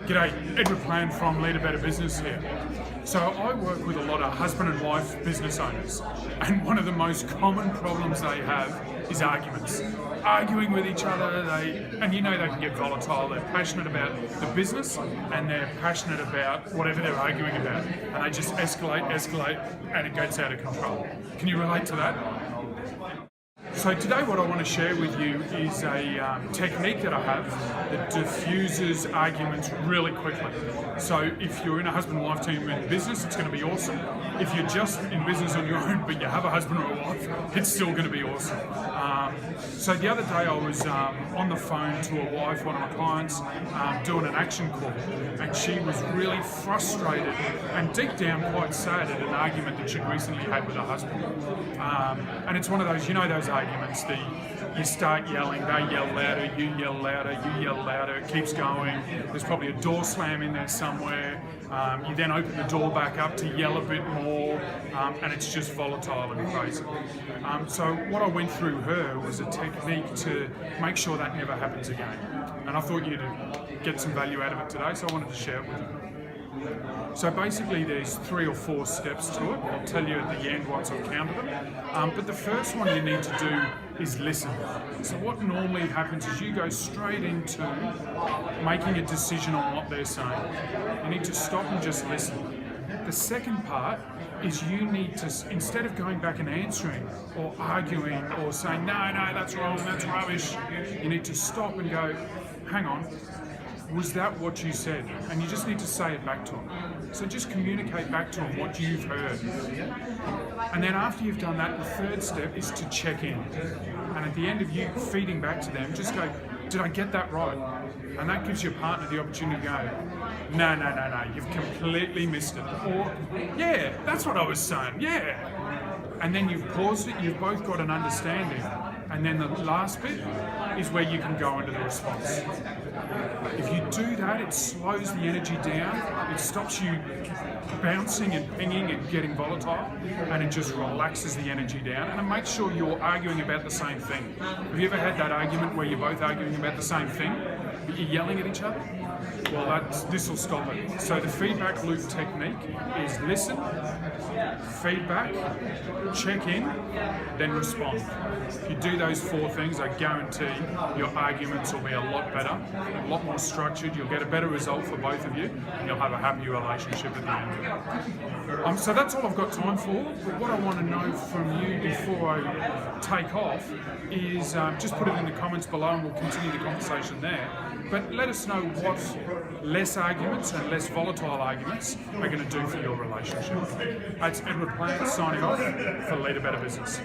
G'day, Edward Plan from Lead a Better Business here. So I work with a lot of husband and wife business owners, and one of the most common problems they have is arguments. Arguing with each other, they can get volatile. They're passionate about the business and they're passionate about whatever they're arguing about, and they just escalate, and it gets out of control. Can you relate to that? So today what I want to share with you is a technique that I have that diffuses arguments really quickly. So if you're in a husband-wife team in business, it's going to be awesome. If you're just in business on your own but you have a husband or a wife, it's still going to be awesome. So the other day I was on the phone to a wife, one of my clients, doing an action call, and she was really frustrated and deep down quite sad at an argument that she'd recently had with her husband. And it's one of those, those arguments, you start yelling, they yell louder, you yell louder, it keeps going. There's probably a door slam in there somewhere. You then open the door back up to yell a bit more, and it's just volatile and crazy. So what I went through her was a technique to make sure that never happens again. And I thought you'd get some value out of it today, so I wanted to share it with you. So basically there's 3 or 4 steps to it. I'll tell you at the end once I've counted them. But the first one you need to do is listen. So what normally happens is you go straight into making a decision on what they're saying. You need to stop and just listen. The second part is you need to, instead of going back and answering or arguing or saying, no, that's wrong, that's rubbish, you need to stop and go, hang on, was that what you said? And you just need to say it back to them. So just communicate back to them what you've heard. And then after you've done that, the third step is to check in. And at the end of you feeding back to them, just go, did I get that right? And that gives your partner the opportunity to go, no, you've completely missed it. Or, yeah, that's what I was saying, yeah. And then you've paused it, you've both got an understanding. And then the last bit is where you can go into the response. If you do that, it slows the energy down, it stops you bouncing and pinging and getting volatile, and it just relaxes the energy down, and it makes sure you're arguing about the same thing. Have you ever had that argument where you're both arguing about the same thing, but you're yelling at each other? Well, this will stop it. So the feedback loop technique is listen, feedback, check in, then respond. If you do those 4 things, I guarantee your arguments will be a lot better, a lot more structured, you'll get a better result for both of you, and you'll have a happier relationship at the end. So that's all I've got time for. But what I want to know from you before I take off is just put it in the comments below and we'll continue the conversation there. But let us know what less arguments and less volatile arguments are going to do for your relationship. It's Edward Plant signing off for Lead a Better Business.